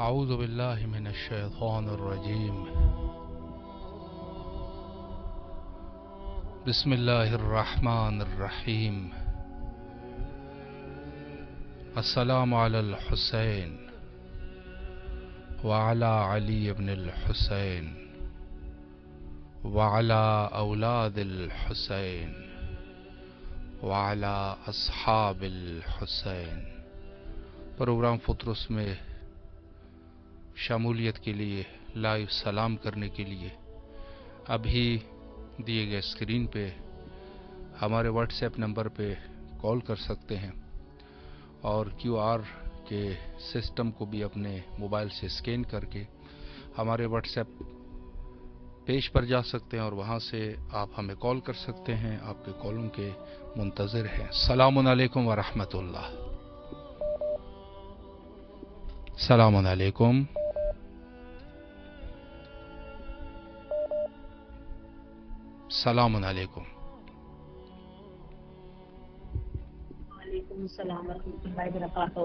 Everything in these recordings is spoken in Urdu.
أعوذ بالله من الشيطان الرجيم. بسم الله الرحمن الرحيم. السلام على الحسين وعلى علي بن الحسين وعلى أولاد الحسين وعلى أصحاب الحسين. پروگرام فطرس میں شمولیت کے لیے لائیو سلام کرنے کے لیے ابھی دیے گئے اسکرین پہ ہمارے واٹس ایپ نمبر پہ کال کر سکتے ہیں اور کیو آر کے سسٹم کو بھی اپنے موبائل سے اسکین کر کے ہمارے واٹس ایپ پیج پر جا سکتے ہیں اور وہاں سے آپ ہمیں کال کر سکتے ہیں. آپ کے کالوں کے منتظر ہیں. السلام علیکم ورحمۃ اللہ. السلام علیکم. السلام علیکم. وعلیکم السلام ورحمۃ اللہ وبرکاتہ.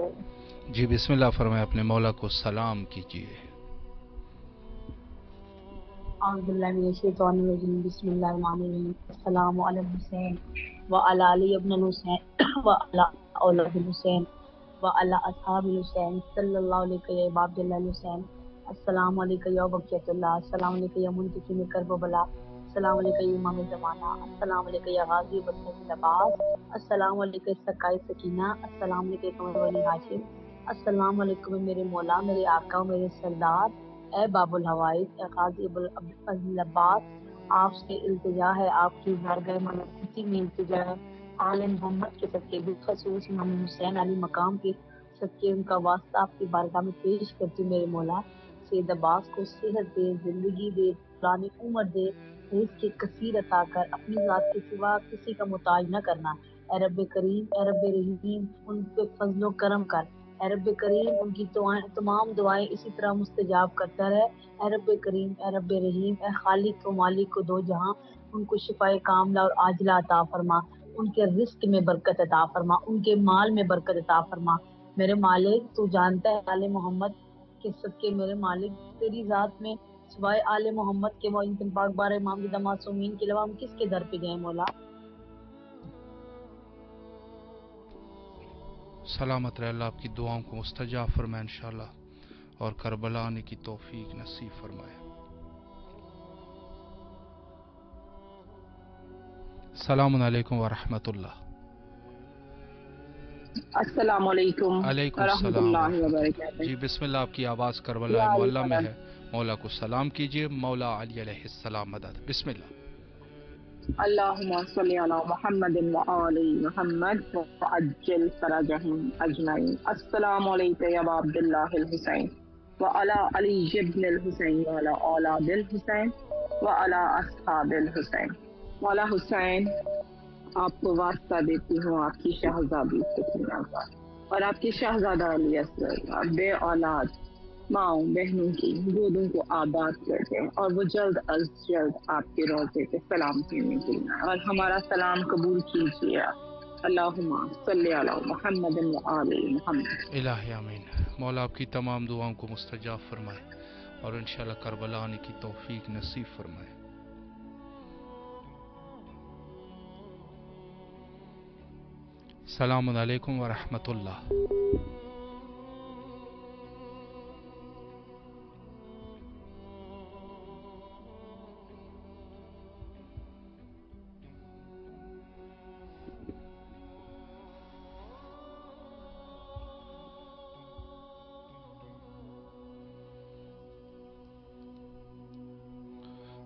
جی بسم اللہ فرمائے، اپنے مولا کو سلام کیجیے. اعوذ باللہ من الشیطان الرجیم. بسم اللہ الرحمن الرحیم. السلام علی الحسین وعلی علی ابن الحسین وعلی اولاد الحسین وعلی اصحاب الحسین صلی اللہ علیہ یا عباد اللہ الحسین. السلام علیکم یا بقیت اللہ. السلام علیکم یا منتقم کرب و بلا. السلام علیکم یا امام زمانہ. السلام علیکم یا غازی بدر لباس. السلام علیکم سکائے سکینہ. السلام علیکم قمر ولی ہاشم. السلام علیکم میرے مولا، میرے آقا، میرے سردار، اے باب الحوائج، اے قاضی ابوالفضل عباس. آپ سے التجا ہے، آپ کی بارگاہ منتی میں التجا ہے. آل محمد کے صدقے، بالخصوص امام حسین علی مقام کے صدقے، ان کا واسطہ آپ کی بارگاہ میں پیش کرتی ہوں. میرے مولا سید عباس کو صحت دے، زندگی دے، پرانی عمر دے، رزق کے کثیر عطا کر. اپنی ذات کے سوا کسی کا محتاج نہ کرنا. اے رب کریم، اے رب رحیم، ان پہ فضل و کرم کر. اے رب کریم، ان کی تمام دعائیں اسی طرح مستجاب کرتا رہے. اے رب کریم، اے رب رحیم، اے خالق و مالک و دو جہاں، ان کو شفائے کاملہ اور عاجلہ عطا فرما. ان کے رزق میں برکت عطا فرما، ان کے مال میں برکت عطا فرما. میرے مالک تو جانتا ہے آل محمد کے صدقے، میرے مالک تیری ذات میں سوائے آل محمد کے معین پاک بارہ امام زدہ معصومین کے علاوہ ہم کس کے در پہ جائیں مولا؟ سلامت رہے، اللہ آپ کی دعاؤں کو مستجاب فرمائے انشاءاللہ اور کربلا آنے کی توفیق نصیب فرمائے. السلام علیکم ورحمۃ اللہ. السلام علیکم علیکم ورحمۃ السلام اللہ ورحمۃ اللہ. وبرکاتہ. جی بسم اللہ، آپ کی آواز کربلا یا علی معلّہ میں مدد. ہے. مولا کو سلام کیجیے. مولا علی علیہ السلام مدد. بسم اللہ. اللہم صلی علی محمد وآل محمد وعجل فرجہم اجمعین. السلام علیکم یا ابا عبداللہ الحسین وعلی علی ابن الحسین وعلی اولاد الحسین وعلی اصحاب الحسین. مولا حسین، آپ کو واسطہ دیتی ہوں آپ کی شہزادی سکینہ کا اور آپ کی شہزادہ علی اصغر کا، بے اولاد ماؤں بہنوں کی گودوں کو آباد کر دیں اور وہ جلد از جلد آپ کے روضے پہ سلام کرنے کے لیے اور ہمارا سلام قبول کیجیے. اللہم صلی علی محمد وآل محمد. الہی آمین. مولا آپ کی تمام دعاؤں کو مستجاب فرمائے اور انشاءاللہ کربلا آنے کی توفیق نصیب فرمائے. السلام علیکم ورحمۃ اللہ.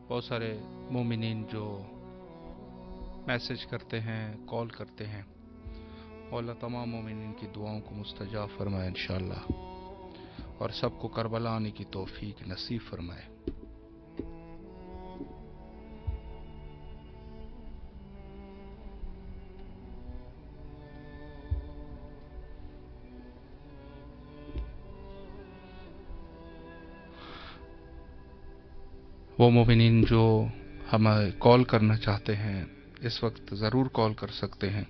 بہت سارے مومنین جو میسج کرتے ہیں، کال کرتے ہیں، اللہ تمام مومنین کی دعاؤں کو مستجاب فرمائے انشاءاللہ اور سب کو کربلا آنے کی توفیق نصیب فرمائے. وہ مومنین جو ہمیں کال کرنا چاہتے ہیں اس وقت ضرور کال کر سکتے ہیں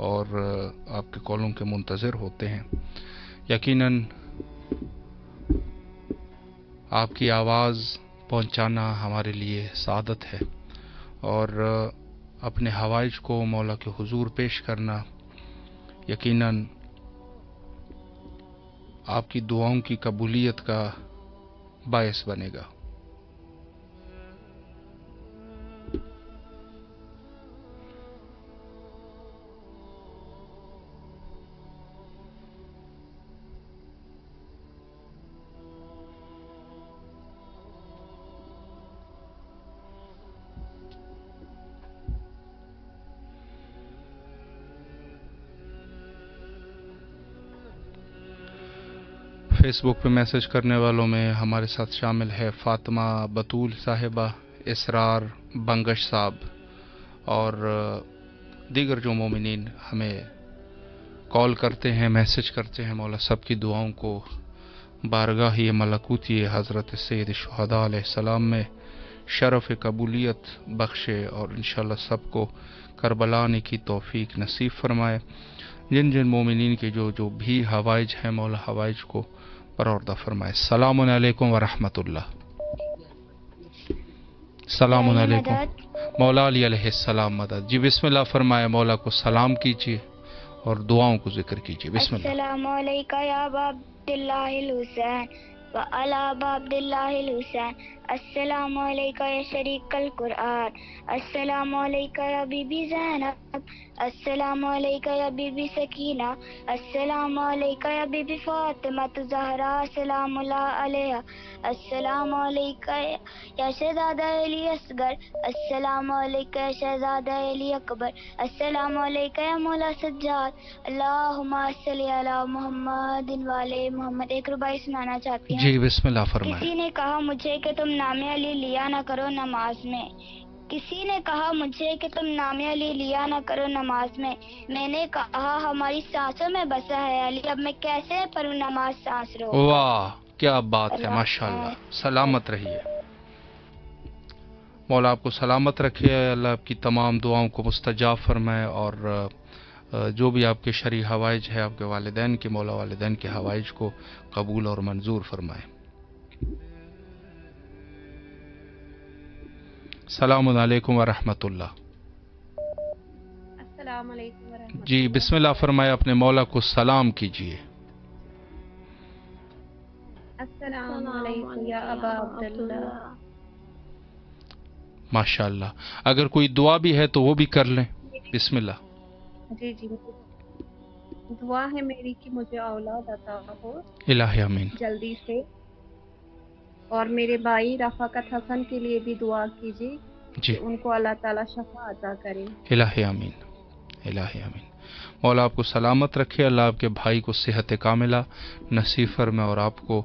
اور آپ کے کالوں کے منتظر ہوتے ہیں. یقیناً آپ کی آواز پہنچانا ہمارے لیے سعادت ہے، اور اپنے حوائج کو مولا کے حضور پیش کرنا یقیناً آپ کی دعاؤں کی قبولیت کا باعث بنے گا۔ فیس بک پہ میسج کرنے والوں میں ہمارے ساتھ شامل ہے فاطمہ بطول صاحبہ، اسرار بنگش صاحب، اور دیگر جو مومنین ہمیں کال کرتے ہیں، میسج کرتے ہیں۔ مولا سب کی دعاؤں کو بارگاہ ملکوتی حضرت سید الشہداء علیہ السلام میں شرف قبولیت بخشے، اور انشاءاللہ سب کو کربلا آنے کی توفیق نصیب فرمائے۔ جن جن مومنین کے جو بھی حوائج ہیں، مولا حوائج کو پروردہ فرمائے۔ السلام علیکم ورحمۃ اللہ۔ السلام علیکم۔ مولا علی علیہ السلام مدد۔ جی بسم اللہ فرمائے، مولا کو سلام کیجیے اور دعاؤں کو ذکر کیجیے۔ بسم اللہ۔ السلام علیکم یا ابا عبداللہ الحسین وعلی ابا عبداللہ الحسین، السلام علیکم یا شریک القرآن، السلام علیکم یا بی بی زینب، السلام علیکم یا بی بی سکینہ، السلام علیکم یا بی بی فاطمہ زہرا سلام اللہ علیہا، السلام علیکم یا شہزادہ علی اصغر، السلام علیکم یا شہزادہ علی اکبر، السلام علیکم یا مولا سجاد، اللہم صلی علی محمد وعلی محمد۔ ایک ربائی سنانا چاہتی ہوں۔ جی بسم اللہ فرمائے۔ کسی نے کہا مجھے کہ تم نام علی لیا نہ کرو نماز میں، کسی نے کہا مجھے کہ تم نام علی لیا نہ کرو نماز میں نے کہا ہماری سانسوں میں بسا ہے علی، اب میں کیسے پڑھوں نماز سانس رو۔ واہ کیا بات ہے، ماشاءاللہ۔ سلامت رہیے، مولا آپ کو سلامت رکھے، اللہ آپ کی تمام دعاؤں کو مستجاب فرمائے، اور جو بھی آپ کے شرعی حوائج ہے، آپ کے والدین کے، مولا والدین کے حوائج کو قبول اور منظور فرمائے۔ السلام علیکم ورحمۃ اللہ۔ السلام علیکم ورحمۃ جی بسم اللہ فرمائے، اپنے مولا کو سلام کیجیے۔ السلام علیکم یا ابا عبداللہ۔ ماشاءاللہ، اگر کوئی دعا بھی ہے تو وہ بھی کر لیں، بسم اللہ۔ جی دعا ہے میری کہ مجھے اولاد عطا ہو الہ آمین۔ جلدی سے، اور میرے بھائی رفاقت حسن کے لیے بھی دعا کیجیے جی کہ ان کو اللہ تعالیٰ شفا عطا کرے۔ الہ آمین، الہ آمین۔ مولا آپ کو سلامت رکھے، اللہ آپ کے بھائی کو صحت کاملہ نصیب فرمائے، اور آپ کو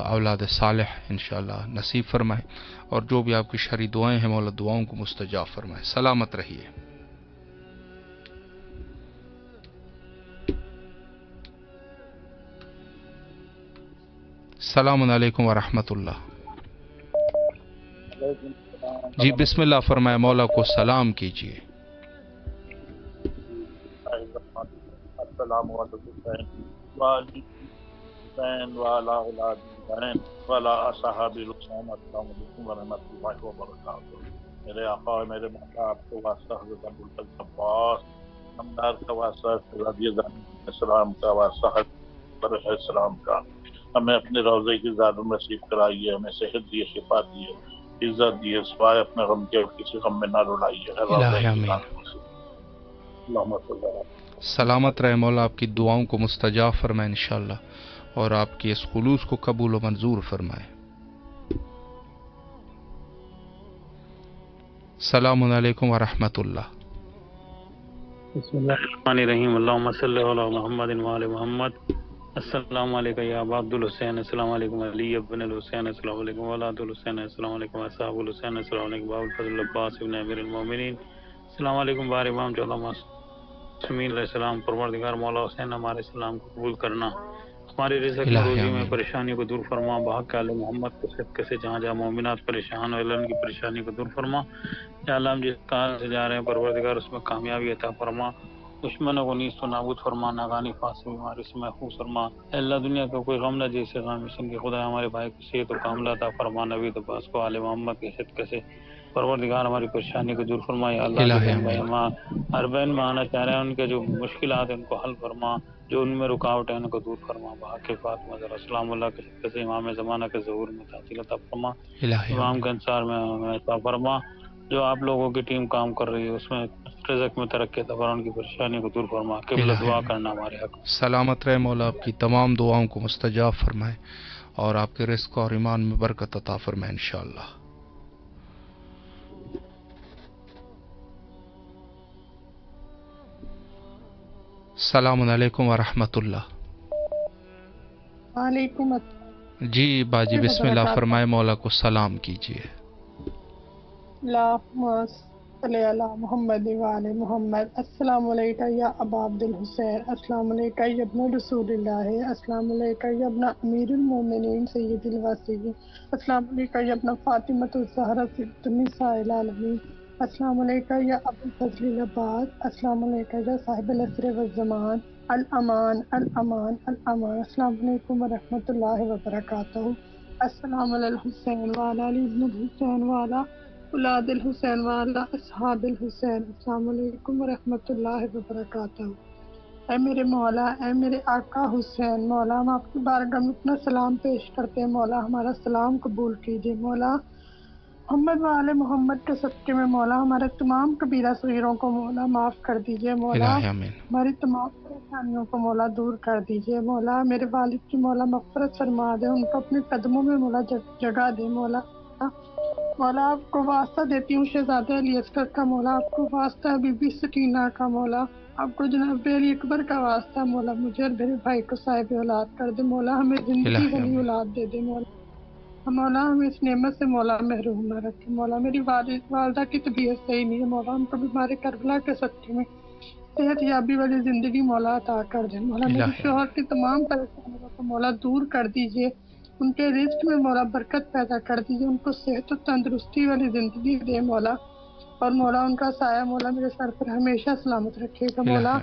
اولاد صالح انشاءاللہ نصیب فرمائے، اور جو بھی آپ کی شرعی دعائیں ہیں مولا دعاؤں کو مستجاب فرمائے۔ سلامت رہیے۔ السلام علیکم ورحمۃ اللہ۔ جی بسم اللہ فرمائے، مولا کو سلام کیجیے۔ السلام علیکم والا اصحاب الحسین، السلام علیکم ورحمۃ اللہ وبرکاتہ۔ میرے آقا اور میرے مولا آپ کو واسطہ حضرت ابوالفضل عباس نمدار کا واسطہ، رضی اللہ عنہ السلام کا واسطہ حضرت السلام کا، ہمیں اپنے روضے کی زیادہ نصیب کرائیے، ہمیں صحت دیے، شفا دیے، عزت دیے، سوائے اپنے غم کے کسی غم میں نہ رلائیے۔ الہ آمین۔ اللہم صلی اللہ۔ سلامت رہے، مولا آپ کی دعاؤں کو مستجاب فرمائے انشاءاللہ، اور آپ کی اس خلوص کو قبول و منظور فرمائے۔ السلام علیکم ورحمۃ اللہ۔ بسم اللہ الرحمن الرحیم، اللہم صلی علی محمد وعلی محمد۔ السلام علیکم یا ابا عبد الحسین، السلام علیکم علی ابن الحسین، السلام علیکم اولاد الحسین، السلام علیکم اصحاب الحسین، السلام علیکم ابو الفضل عباس ابن امیر المومنین، السلام علیکم بار امام چودہ معصومین علیہ السلام۔ پروردگار مولا حسین ہمارے سلام کو قبول کرنا، ہماری رزق میں روزی میں پریشانی کو دور فرما، بحق آل محمد کے صدقے سے جہاں جہاں مومنات پریشان ہو اللہ ان کی پریشانی کو دور فرما۔ یا اللہ ہم جس کار سے جا رہے ہیں پروردگار اس میں کامیابی عطا فرما، دشمنوں کو نیست و نابود فرما، ناگانی فاصل بیماری سے محفوظ فرما۔ اے اللہ دنیا کا کوئی غم نہ جیسے غم مسلم کے خدا ہمارے بھائی کو صحت و کاملہ عطا فرما، نوید عباس کو آل محمد کے صدقے سے پروردگار ہماری پریشانی کو دور فرما۔ یا اللہ جو بہن بھائی ہمارا ہر بہن میں آنا چاہ رہے ہیں ان کے جو مشکلات ہیں ان کو حل فرما، جو ان میں رکاوٹ ہے ان کو دور فرما۔ بحق فاطمہ ذرا السلام اللہ کے صدقے سے امام زمانہ کے ظہور میں تعطیل عطا فرما، امام کے انصار میں عطا فرما۔ جو آپ لوگوں کی ٹیم کام کر رہی ہے اس میں رزق میں ترقی عطا فرما، ان کی پریشانی کو دور فرما۔ قبلہ دعا کرنا ہمارے حق۔ سلامت رہے مولا، آپ کی تمام دعاؤں کو مستجاب فرمائے اور آپ کے رزق اور ایمان میں برکت عطا فرمائے انشاءاللہ۔ السلام علیکم ورحمۃ اللہ۔ وعلیکم السلام۔ جی باجی بسم اللہ فرمائے، مولا کو سلام کیجیے۔ اللہم صلی علی محمد وعلی محمد۔ السلام علیکم یا ابا عبد الحسین، السلام علیکم یا ابن رسول اللہ، السلام علیکم یا ابن امیر المومنین سید الواسعین، السلام علیکم یا ابن فاطمہ الزہرا سید النساء العالمین، السلام علیکم یا ابو الفضل العباس، السلام علیکم یا صاحب العصر والزمان، الامان الامان الامان۔ السلام علیکم ورحمۃ اللہ وبرکاتہ۔ السلام علی الحسین وعلی علی ابن الحسین وعلی اولاد الحسین وعلی اصحاب الحسین۔ السلام علیکم ورحمۃ اللہ وبرکاتہ۔ اے میرے مولا، اے میرے آقا حسین، مولا ہم آپ کی بارگاہ میں اپنا سلام پیش کرتے ہیں، مولا ہمارا سلام قبول کیجیے۔ مولا محمد وعلی محمد کے صدقے میں مولا ہمارے تمام کبیرہ صغیروں کو مولا معاف کر دیجیے، مولا ہماری تمام پریشانیوں کو مولا دور کر دیجیے۔ مولا میرے والد کی مولا مغفرت فرما دے، ان کو اپنے قدموں میں مولا جگہ دے۔ مولا آپ کو واسطہ دیتی ہوں شہزادہ علی اصغر کا، مولا آپ کو واسطہ ہے بی بی سکینہ کا، مولا آپ کو جناب علی اکبر کا واسطہ، مولا مجھے اور میرے بھائی کو صاحب اولاد کر دے، مولا ہمیں زندگی والی اولاد دے دے، مولا ہمیں اس نعمت سے مولا محروم نہ رکھے۔ مولا میری والدہ کی طبیعت صحیح نہیں ہے، مولا ان کو بیمار کربلا کے صدقے میں صحت یابی والی زندگی مولا عطا کر دے۔ مولا میرے شوہر کی تمام پریشانیوں کو مولا دور کر دیجیے، ان کے رزق میں مولا برکت پیدا کر دیجیے، ان کو صحت و تندرستی والی زندگی دے مولا، اور مولا ان کا سایہ مولا میرے سر پر ہمیشہ سلامت رکھے گا۔ مولا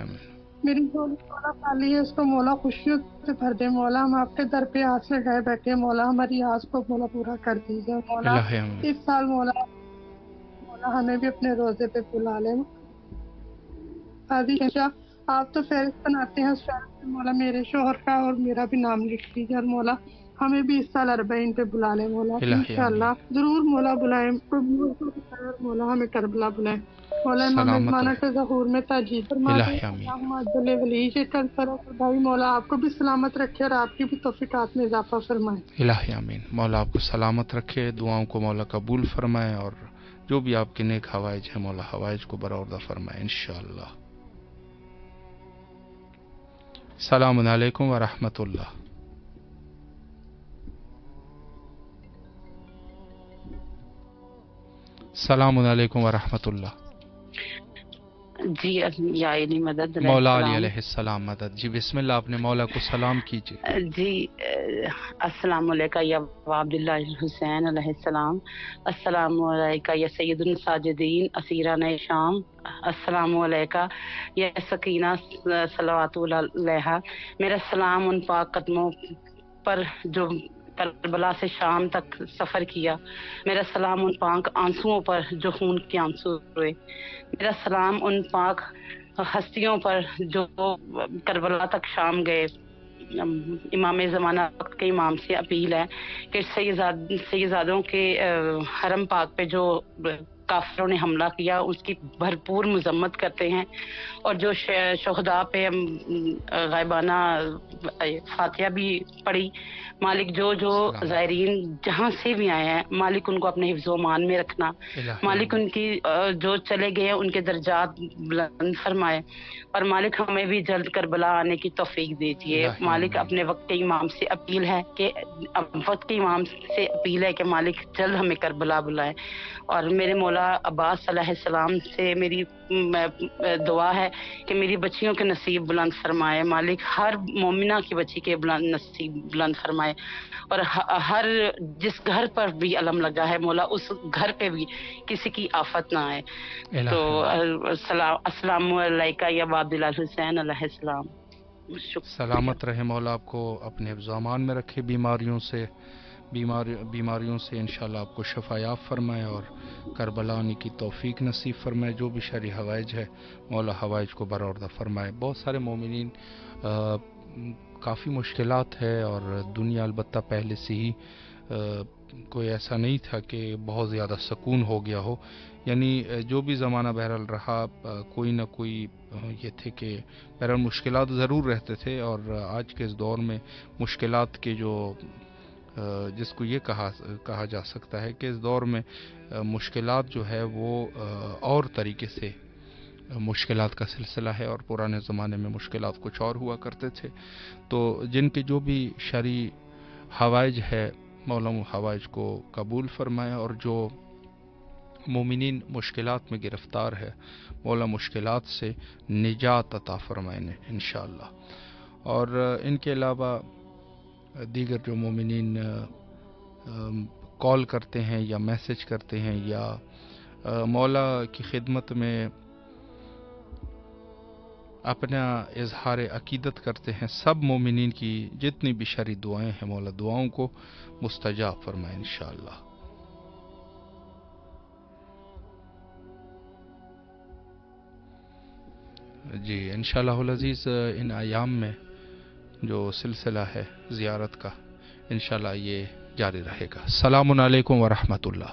میری جھولی مولا خالی ہے، اس کو مولا خوشیوں سے بھر دے۔ مولا ہم آپ کے در پہ آس لگائے بیٹھے، مولا ہماری آس کو مولا پورا کر دیجیے۔ مولا اس سال مولا ہمیں بھی اپنے روزے پہ بلا لیں۔ آپ تو فہرست بناتے ہیں، اس فہرست میں مولا میرے شوہر کا اور میرا بھی نام لکھ لیجیے، اور مولا ہمیں بھی اس سال 40 پہ بلا لیں مولا، انشاءاللہ ضرور مولا بلائیں، مولا ہمیں کربلا بلائیں۔ مولا امام زمانہ کے ظہور میں تاجیل فرما دے، ولی کل بھائی مولا آپ کو بھی سلامت رکھے اور آپ کی بھی توفیقات میں اضافہ فرمائے۔ الہی آمین۔ مولا آپ کو سلامت رکھے، دعاؤں کو مولا قبول فرمائے، اور جو بھی آپ کے نیک حوائج ہیں مولا حوائج کو برآوردہ فرمائے انشاءاللہ۔ السلام علیکم ورحمۃ اللہ۔ السلام علیکم ورحمۃ اللہ۔ جی یا علی مدد، مولا علی علیہ السلام مدد۔ جی بسم اللہ، اپنے مولا کو سلام کیجیے۔ جی السلام علیکم یا عبداللہ الحسین علیہ السلام، السلام علیکم یا سید الساجدین اسیران شام، السلام علیکم یا سکینہ صلوات علیہا۔ میرا سلام ان پاک قدموں پر جو کربلا سے شام تک سفر کیا، میرا سلام ان پاک آنسوؤں پر جو خون کے آنسو ہوئے، میرا سلام ان پاک ہستیوں پر جو کربلا تک شام گئے۔ امام زمانہ وقت کے امام سے اپیل ہے کہ سیدزادوں کے حرم پاک پہ جو کافروں نے حملہ کیا اس کی بھرپور مذمت کرتے ہیں، اور جو شہداء پہ غائبانہ فاتحہ بھی پڑھی۔ مالک جو زائرین جہاں سے بھی آئے ہیں، مالک ان کو اپنے حفظ و امان میں رکھنا، مالک ان کی جو چلے گئے ہیں ان کے درجات بلند فرمائے، اور مالک ہمیں بھی جلد کربلا آنے کی توفیق دیجیے۔ مالک اپنے وقت کے امام سے اپیل ہے کہ مالک جلد ہمیں کربلا بلائے، اور میرے مولا مولا عباس علیہ السلام سے میری دعا ہے کہ میری بچیوں کے نصیب بلند فرمائے مالک، ہر مومنہ کی بچی کے نصیب بلند فرمائے، اور ہر جس گھر پر بھی علم لگا ہے مولا اس گھر پہ بھی کسی کی آفت نہ آئے۔ تو السلام علیکہ یا عبد الحسین علیہ السلام۔ سلامت رہے مولا، آپ کو اپنے حفظ و امان میں رکھے، بیماریوں سے انشاءاللہ آپ کو شفا یاب فرمائے اور کربلا آنے کی توفیق نصیب فرمائے۔ جو بھی شرعی حوائج ہے مولا حوائج کو برآوردہ فرمائے۔ بہت سارے مومنین کافی مشکلات ہے، اور دنیا البتہ پہلے سے ہی کوئی ایسا نہیں تھا کہ بہت زیادہ سکون ہو گیا ہو، یعنی جو بھی زمانہ بہرحال رہا کوئی نہ کوئی یہ تھے کہ بہرحال مشکلات ضرور رہتے تھے، اور آج کے اس دور میں مشکلات کے جو جس کو یہ کہا جا سکتا ہے کہ اس دور میں مشکلات جو ہے وہ اور طریقے سے مشکلات کا سلسلہ ہے، اور پرانے زمانے میں مشکلات کچھ اور ہوا کرتے تھے۔ تو جن کے جو بھی شرعی حوائج ہے مولا حوائج کو قبول فرمائے، اور جو مومنین مشکلات میں گرفتار ہے مولا مشکلات سے نجات عطا فرمائے انشاءاللہ۔ اور ان کے علاوہ دیگر جو مومنین کال کرتے ہیں یا میسج کرتے ہیں یا مولا کی خدمت میں اپنا اظہار عقیدت کرتے ہیں، سب مومنین کی جتنی بھی شرعی دعائیں ہیں مولا دعاؤں کو مستجاب فرمائے انشاءاللہ۔ جی انشاءاللہ العزیز ان ایام میں جو سلسلہ ہے زیارت کا انشاءاللہ یہ جاری رہے گا۔ السلام علیکم ورحمۃ اللہ۔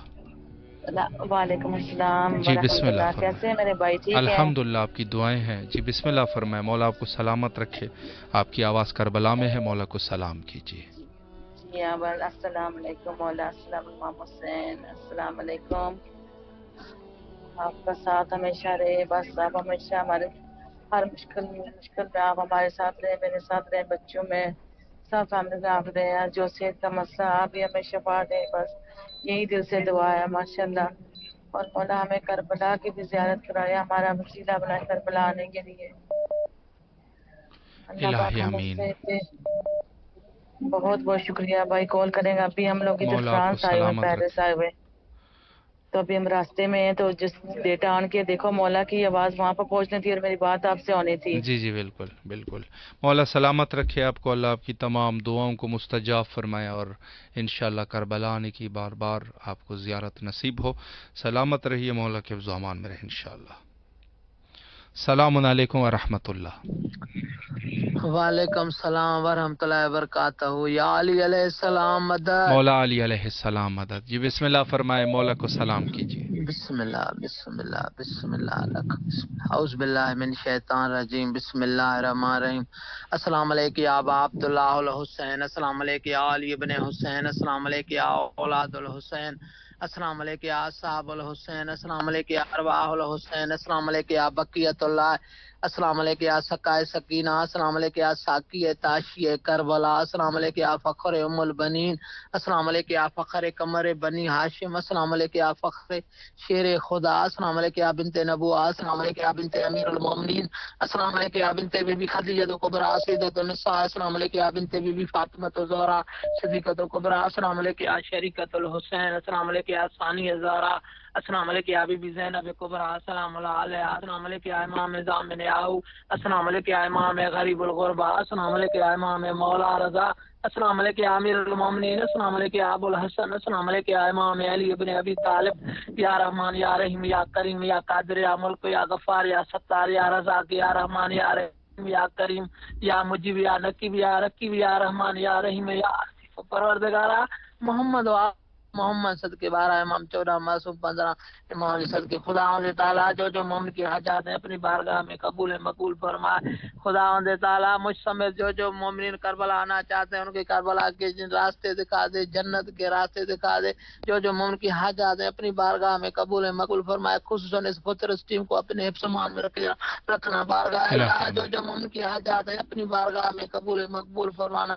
وعلیکم السلام جی بسم اللہ فرمائے۔ کیسے ہیں میرے بھائی؟ ٹھیک ہے الحمدللہ، آپ کی دعائیں ہیں جی، بسم اللہ فرمائے۔ مولا آپ کو سلامت رکھے، آپ کی آواز کربلا میں ہے، مولا کو سلام کیجیے۔ جی السلام علیکم مولا، السلام امام حسین، السلام علیکم۔ آپ کا ساتھ ہمیشہ رہے، بس آپ ہمیشہ ہمارے ہر مشکل میں آپ ہمارے ساتھ رہے، میرے ساتھ رہے، بچوں میں سب فیملی میں آپ رہے، جو صحت کا مسئلہ آپ بھی ہمیں شفا دیں، بس یہی دل سے دعا ہے ماشاءاللہ۔ اور مولا ہمیں کربلا کی بھی زیارت کرایا، ہمارا وسیلہ بنائے کربلا آنے کے لیے۔ اللہ پاک الہی ہم آمین۔ سے بہت بہت شکریہ بھائی، کال کریں گا۔ ابھی ہم لوگ ادھر مولا آپ کو فرانس آئے ہوئے، سلامت پیرس رکھے۔ آئے ہوئے، تو ابھی ہم راستے میں ہیں، تو جس ڈیٹا آن کے دیکھو مولا کی آواز وہاں پر پہنچنی تھی اور میری بات آپ سے ہونی تھی۔ جی جی بالکل بالکل، مولا سلامت رکھے آپ کو، اللہ آپ کی تمام دعاؤں کو مستجاب فرمائے، اور انشاءاللہ کربلا آنے کی بار بار آپ کو زیارت نصیب ہو۔ سلامت رہیے، مولا کے حفظ و امان میں رہے انشاءاللہ۔ السلام علیکم ورحمۃ اللہ۔ وعلیکم السلام ورحمۃ اللہ وبرکاتہ۔ یا علی علیہ السلام مدد۔ مولا علی علیہ السلام مدد۔ جی بسم اللہ فرمائے، مولا کو سلام کیجیے۔ بسم اللہ بسم اللہ بسم اللہ اعوذ باللہ من الشیطان الرجیم، بسم اللہ الرحمن الرحیم۔ السلام علیکم یا ابا عبداللہ الحسین، السلام علیکم یا علی ابن حسین، السلام علیکم یا اولاد الحسین، السلام علیکم یا صاحب الحسین، السلام علیکم یا ارواح الحسین، السلام علیکم یا بقیت اللہ، السلام علیکم یا سقائے سکینہ، السلام علیکم یا ساقی تاشی کربلا، السلام علیکم یا فخر ام البنین، السلام علیکم یا فخر قمر بنی ہاشم، السلام علیکم یا فخر شیر خدا، السلام علیکم یا بنت نبوہ، السلام علیکم یا بنت امیر المومنین، السلام علیکم یا بنت بی بی خدیجہ کبریٰ سیدۃ النساء، السلام علیکم یا بنت بی بی فاطمہ الزہرا صدیقۃ کبریٰ، السلام علیکم یا شریکۃ الحسین، السلام علیکم یا ثانی زہرا، السلام علیکم یا بی بی زینب کبریٰ، السلام علیہ، السلام علیکم یا امام ضامن یاہو، السلام علیکم یا امام غریب الغربا، السلام علیکم یا امام مولا رضا، السلام علیکم یا امیر المومنین، السلام علیکم یا ابو الحسن، السلام علیکم یا امام علی ابن ابی طالب، یا رحمان یا رحیم یا کریم یا قادر یا ملک یا غفار یا ستار یا رزاق یا رحمان یا رحیم یا کریم یا مجیب یا نقیب یا رقیب یا رحمان یا رحیم یا عزیز پروردگارا محمد و محمد صدقے 12 امام 14 معصوم 15 امام صدقے خدا تعالیٰ جو مومن کی حاجات ہیں اپنی بارگاہ میں قبول مقبول فرمائے۔ خدا تعالیٰ مجھ سمیت جو مومنین کربلا آنا چاہتے ہیں ان کے کربلا کے راستے دکھا دے، جنت کے راستے دکھا دے۔ جو مومن کی حاجات ہیں اپنی بارگاہ میں قبول مقبول فرمائے، خصوصاً اس فطرس ٹیم کو اپنے حفظ مان میں رکھنا بارگاہ جو مومن کی حاجات ہیں اپنی بارگاہ میں قبول مقبول فرمانا۔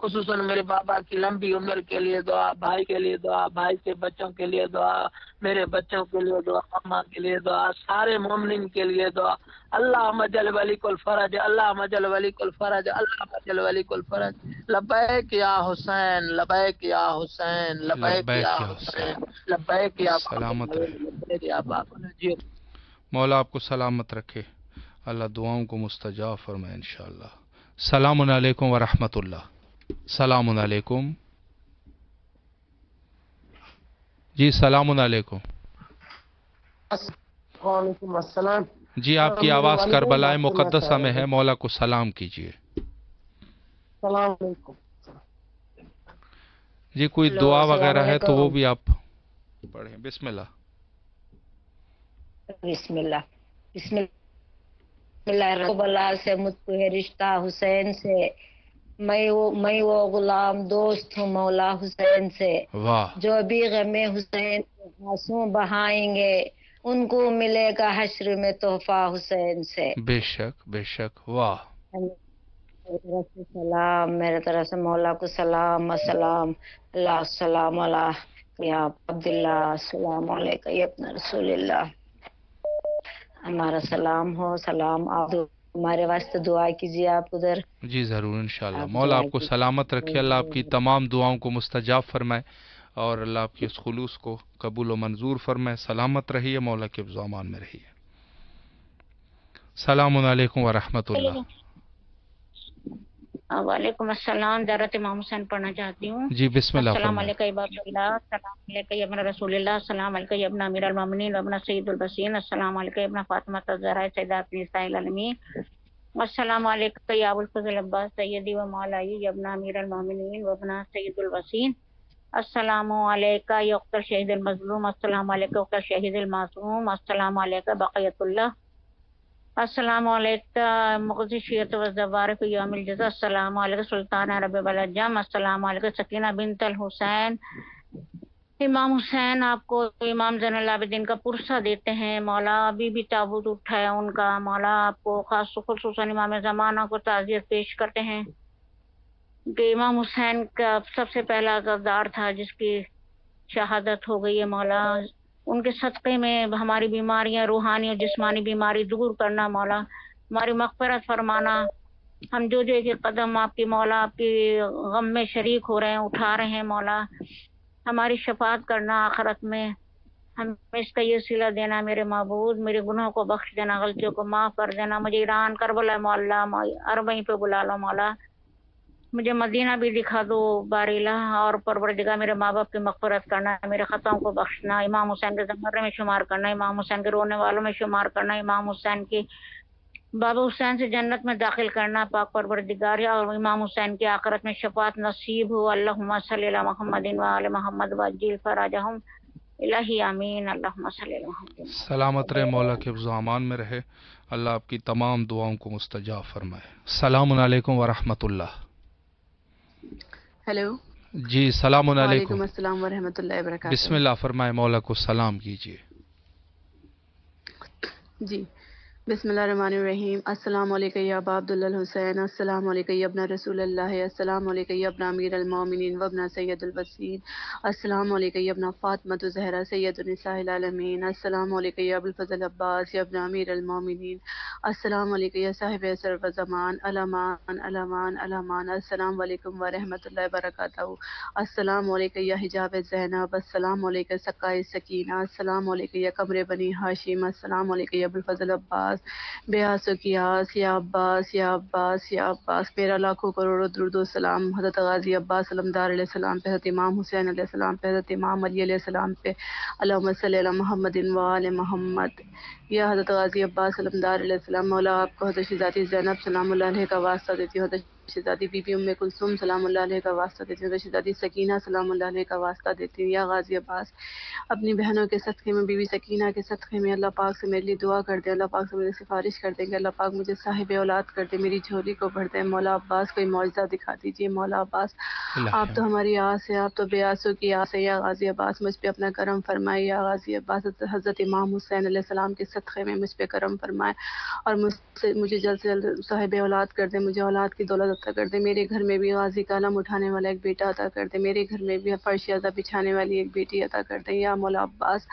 خصوصاً میرے بابا کی لمبی عمر کے لیے دعا، بھائی کے لیے دعا، بھائی کے بچوں کے لیے دعا، میرے بچوں کے لیے دعا، اماں کے لیے دعا، سارے مومنین کے لیے دعا۔ اللہم جل ولی کل فرج، اللہم جل ولی کل فرج، اللہم جل ولی کل فرج۔ لبیک یا حسین، لبیک یا حسین، لبیک یا حسین، لبیک یا سلامت رہے لبیک یا بابا جی۔ مولا آپ کو سلامت رکھے، اللہ دعاؤں کو مستجاب فرمائے انشاءاللہ۔ السلام علیکم ورحمۃ اللہ۔ السلام علیکم جی، السلام علیکم وعلیکم السلام جی، آپ کی آواز کربلا مقدسہ میں ہے، مولا کو سلام کیجیے۔ السلام علیکم جی، کوئی دعا وغیرہ ہے تو وہ بھی آپ پڑھیں۔ بسم اللہ بسم اللہ بسم اللہ سے مجھ کو ہے رشتہ حسین سے، میں وہ غلام دوست ہوں مولا حسین سے، واہ، جو بھی غم حسین آنسو بہائیں گے ان کو ملے گا حشر میں تحفہ حسین سے۔ بے شک بے شک، واہ۔ میرے طرف سے سلام، میرے طرف سے مولا کو سلام، السلام اللہ السلام علیہ یا عبداللہ، السلام علیکم یا ابن رسول اللہ۔ ہمارا سلام ہو، سلام آپ ہمارے واسطے دعا کیجیے آپ ادھر۔ جی ضرور انشاءاللہ، آپ مولا دعا آپ کو کیجیے۔ سلامت رکھے، اللہ آپ کی تمام دعاؤں کو مستجاب فرمائے اور اللہ آپ کے اس خلوص کو قبول و منظور فرمائے۔ سلامت رہیے، مولا کے حفظ و امان میں رہیے۔ السلام علیکم ورحمۃ اللہ۔ وعلیکم السلام، حضرت امام حسین پڑھنا چاہتی ہوں۔ جی بسم اللہ السلام فرمائیں۔ علیکم ابا اللہ، السلام علیکم ابن رسول اللہ، السلام علیکم ابن امیر المومنین ابن سید البصین، السلام علیکم ابن فاطمہ الزہرا سیدات نساء العالمین، السلام علیکم یا ابو الفضل عباس سیدی و مولائی ابن امیر المومنین ابن سید البصین، السلام علیکم یا اختر شہید المظلوم، السلام علیکم اختر شہید المعصوم، السلام علیکم بقیت اللہ، السلام علیکم مغزی شیعت و زوار فی یوم الجزا، السلام علیکم سلطان عرب بلجام، السلام علیکم سکینہ بنت الحسین۔ امام حسین آپ کو امام زین العابدین کا پرسہ دیتے ہیں مولا، ابھی بھی تابوت اٹھا ہے ان کا مولا، آپ کو خصوصاً امام زمانہ کو تعزیت پیش کرتے ہیں کہ امام حسین کا سب سے پہلا عزادار تھا جس کی شہادت ہو گئی ہے مولا، ان کے صدقے میں ہماری بیماریاں روحانی اور جسمانی بیماری دور کرنا مولا، ہماری مغفرت فرمانا، ہم جو ایک ایک قدم آپ کی مولا آپ کی غم میں شریک ہو رہے ہیں اٹھا رہے ہیں مولا، ہماری شفاعت کرنا آخرت میں، ہمیں اس کا یہ صلہ دینا میرے معبود، میرے گناہوں کو بخش دینا، غلطیوں کو معاف کر دینا، مجھے ایران کربلا مولا عربیں پہ بلا لو مولا، مجھے مدینہ بھی دکھا دو باری اللہ، اور پروردگار میرے ماں باپ کی مغفرت کرنا، میرے خطاؤں کو بخشنا، امام حسین کے زمرے میں شمار کرنا، امام حسین کے رونے والوں میں شمار کرنا، امام حسین کی بابا حسین سے جنت میں داخل کرنا پاک پروردگار، اور امام حسین کی آخرت میں شفاعت نصیب ہو، اللہم صلی علی محمد و آل محمد وعجل فرجہم الہی آمین، اللہم صلی علی محمد۔ سلامت رہے، مولا کے حفظ و امان میں رہے، اللہ آپ کی تمام دعاؤں کو مستجاب فرمائے۔ السلام علیکم ورحمۃ اللہ۔ ہیلو جی السلام علیکم۔ وعلیکم السلام ورحمۃ اللہ وبرکاتہ۔ بسم اللہ فرمائے، مولا کو سلام کیجیے۔ جی بسم اللہ الرحمن الرحیم، السلام علیکم یا ابا عبداللہ الحسین، السلام علیکم یا ابن رسول اللہ، السلام علیکم یا ابن امیر المومنین و ابن سید البصین، السلام علیکم یا ابن فاطمہ الزہرا سید النساء العالمین، السلام علیکم یا ابو الفضل عباس یا ابن امیر المومنین، السلام علیکم یا صاحب عصر و زمان، الامان الامان الامان، السلام علیکم ورحمۃ اللہ وبرکاتہ، السلام علیکم یا حجاب زینب، السلام علیکم سقائے سکینہ، السلام علیکم یا قمر بنی ہاشم، السلام علیکم یا ابو الفضل عباس، بیاس و قیاس، یا عباس یا عباس یا عباس، میرا لاکھوں کروڑوں درود و سلام حضرت غازی عباس علمدار علیہ السلام پہ، حضرت امام حسین علیہ السلام پہ، حضرت امام علی علیہ السلام پہ، اللہم صلی علی محمد و آل محمد۔ یا حضرت غازی عباس علمدار علیہ السلام، مولا آپ کو حضرت شہزادی زینب سلام اللہ علیہ کا واسطہ دیتی ہوں، حضرت شہزادی بی بی ام کلثوم سلام اللہ علیہ کا واسطہ دیتی ہوں، حضرت شہزادی سکینہ سلام اللہ علیہ کا واسطہ دیتی ہوں۔ یا غازی عباس اپنی بہنوں کے صدقے میں، بی بی سکینہ کے صدقے میں اللہ پاک سے میرے لیے دعا کر دیں، اللہ پاک سے میری سفارش کر دیں کہ اللہ پاک مجھے صاحب اولاد کر دے، میری جھولی کو بھر دیں۔ مولا عباس کوئی معجزہ دکھا دیجیے، مولا عباس آپ تو ہماری آس ہے، آپ تو بے آسوں کی آس ہے، یا غازی عباس مجھ پہ اپنا کرم فرمائے، یا غازی عباس حضرت امام حسین علیہ السلام کے صدقے میں مجھ پہ کرم فرمائے اور مجھے جلد سے جلد صاحب اولاد کر دے، مجھے اولاد کی دولت عطا کر دے، میرے گھر میں بھی غازی کا علم اٹھانے والا ایک بیٹا عطا کر دے، میرے گھر میں بھی فرش ازا بچھانے والی ایک بیٹی عطا کر دے۔ یا مولا عباس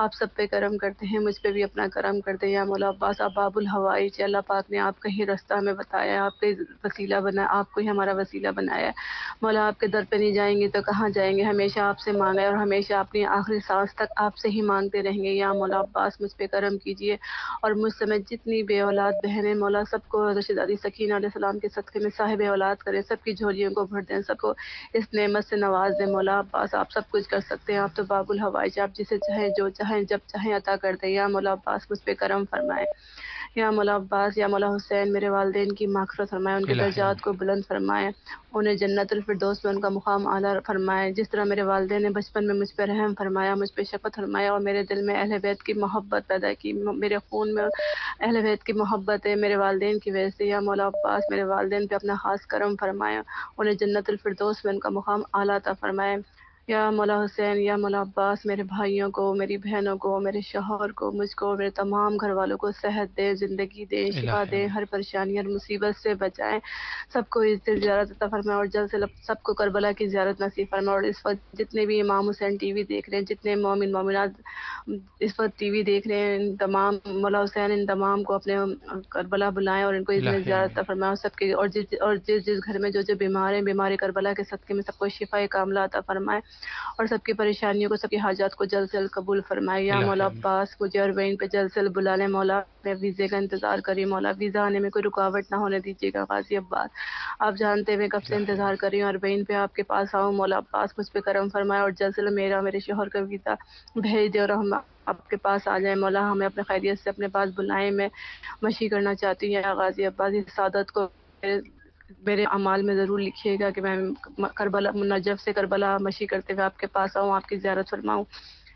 آپ سب پہ کرم کرتے ہیں، مجھ پہ بھی اپنا کرم کرتے ہیں۔ یا مولا عباس آپ باب الحوائج، اللہ پاک نے آپ کا ہی راستہ ہمیں بتایا ہے، آپ کے وسیلہ بنا، آپ کو ہی ہمارا وسیلہ بنایا ہے مولا۔ آپ کے در پہ نہیں جائیں گے تو کہاں جائیں گے، ہمیشہ آپ سے مانگا ہے اور ہمیشہ اپنی آخری سانس تک آپ سے ہی مانگتے رہیں گے۔ یا مولا عباس مجھ پہ کرم کیجیے اور مجھ سمیت جتنی بے اولاد بہنیں مولا سب کو رشید علی سکینہ علیہ السلام کے صدقے میں صاحب اولاد کریں، سب کی جھولیوں کو بھر دیں، سب کو اس نعمت سے نواز دیں۔ مولا عباس آپ سب کچھ کر سکتے ہیں، آپ تو باب الحوائج، آپ جسے چاہیں جو چاہیں جب چاہیں عطا کر دیں۔ یا مولا عباس مجھ پہ کرم فرمائے۔ یا مولا عباس یا مولا حسین میرے والدین کی مغفرت فرمائے، ان کے درجات کو بلند فرمائے، انہیں جنت الفردوس میں ان کا مقام اعلیٰ فرمائے۔ جس طرح میرے والدین نے بچپن میں مجھ پہ رحم فرمایا، مجھ پہ شفقت فرمایا اور میرے دل میں اہل بیت کی محبت پیدا کی، میرے خون میں اہل بیت کی محبت ہے میرے والدین کی وجہ سے۔ یا مولا عباس میرے والدین پہ اپنا خاص کرم فرمایا، انہیں جنت الفردوس میں ان کا مقام اعلیٰ عطا فرمائے۔ یا مولا حسین یا مولا عباس میرے بھائیوں کو، میری بہنوں کو، میرے شوہر کو، مجھ کو، میرے تمام گھر والوں کو صحت دے، زندگی دے، شفا دے، ہر پریشانی اور مصیبت سے بچائیں، سب کو اس سے زیارت عطا فرمائے اور جلد سے سب کو کربلا کی زیارت نصیب فرمائے۔ اور اس وقت جتنے بھی امام حسین ٹی وی دیکھ رہے ہیں، جتنے مومن مومنات اس وقت ٹی وی دیکھ رہے ہیں، ان تمام مولا حسین ان تمام کو اپنے کربلا بلائیں اور ان کو اس میں زیارت عطا فرمائے، اور سب کے اور جس گھر میں جو بیمار ہیں، بیماری کربلا کے صدقے میں سب کو شفا کاملہ عطا فرمائے اور سب کی پریشانیوں کو، سب کی حاجات کو جلد سے جلد قبول فرمائے۔ یا مولا عباس مجھے اور بہن پہ جلد سے جلد بلا لیں مولا، میں ویزے کا انتظار کری مولا، ویزا آنے میں کوئی رکاوٹ نہ ہونے دیجیے گا غازی عباس، آپ جانتے ہوئے کب سے انتظار کر رہی ہوں اور بہن پہ آپ کے پاس آؤں مولا عباس، مجھ پہ کرم فرمائے اور جلد سے جلد میرا میرے شوہر کا ویزا بھیج دے اور ہم آپ کے پاس آ جائیں مولا، ہمیں اپنے خیریت سے اپنے پاس بلائیں، میں مشی کرنا چاہتی ہوں غازی عباس، اس سعادت کو میرے اعمال میں ضرور لکھیے گا کہ میں کربلا نجف سے کربلا مشی کرتے ہوئے آپ کے پاس آؤں، آپ کی زیارت فرماؤں۔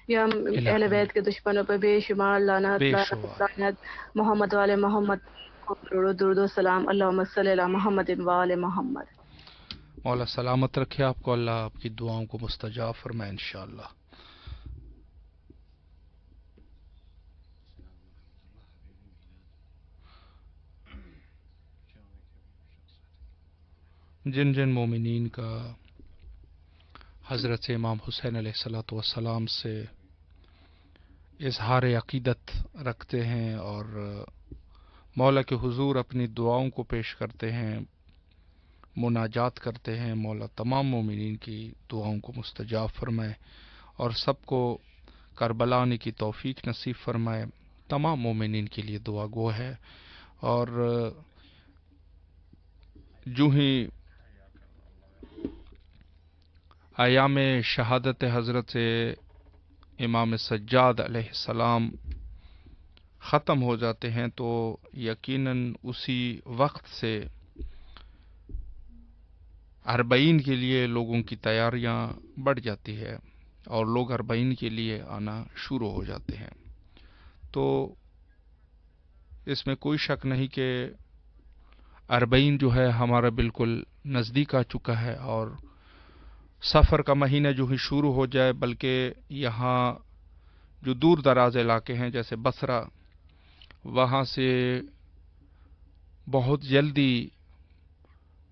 یا اہل بیت کے دشمنوں پہ بے شمار لعنت محمد والے محمد کو درود و سلام، اللہم صلی علی محمد وآل محمد۔ مولا سلامت رکھے آپ کو، اللہ آپ کی دعاؤں کو مستجاب فرمائے انشاءاللہ۔ جن جن مومنین کا حضرت امام حسین علیہ الصلوۃ والسلام سے اظہار عقیدت رکھتے ہیں اور مولا کے حضور اپنی دعاؤں کو پیش کرتے ہیں، مناجات کرتے ہیں، مولا تمام مومنین کی دعاؤں کو مستجاب فرمائے اور سب کو کربلا آنے کی توفیق نصیب فرمائے، تمام مومنین کے لیے دعا گو ہے۔ اور جو ہی ایام شہادت حضرت امام سجاد علیہ السلام ختم ہو جاتے ہیں تو یقیناً اسی وقت سے اربعین کے لیے لوگوں کی تیاریاں بڑھ جاتی ہے اور لوگ اربعین کے لیے آنا شروع ہو جاتے ہیں۔ تو اس میں کوئی شک نہیں کہ اربعین جو ہے ہمارا بالکل نزدیک آ چکا ہے اور سفر کا مہینہ جو ہی شروع ہو جائے، بلکہ یہاں جو دور دراز علاقے ہیں جیسے بصرہ، وہاں سے بہت جلدی